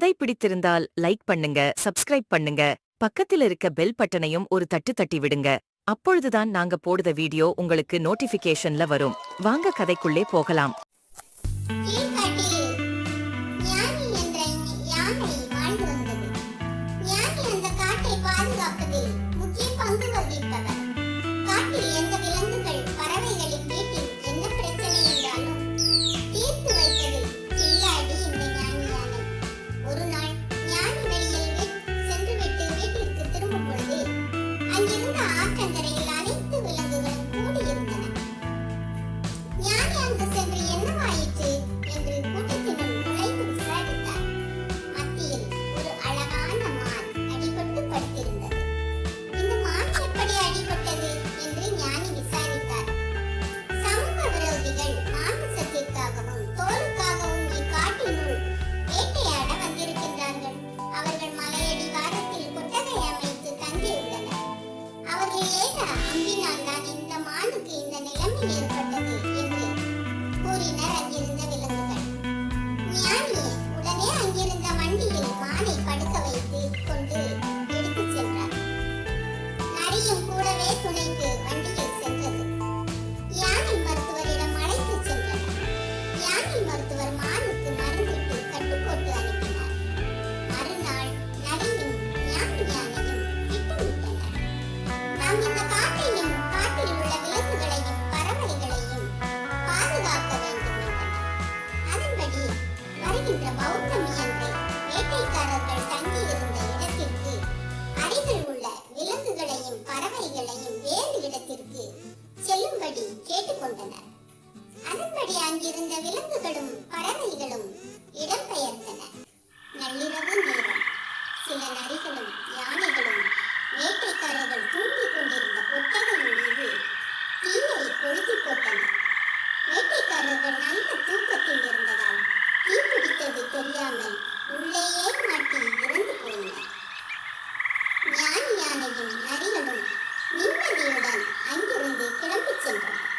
கதை பிடித்திருந்தால் லைக் பண்ணுங்க, சப்ஸ்கிரைப் பண்ணுங்க, பக்கத்தில் இருக்க பெல் பட்டனையும் ஒரு தட்டு தட்டி விடுங்க. அப்பொழுதுதான் நாங்க போடுற வீடியோ உங்களுக்கு நோட்டிபிகேஷன்ல வரும். வாங்க கதைக்குள்ளே போகலாம்.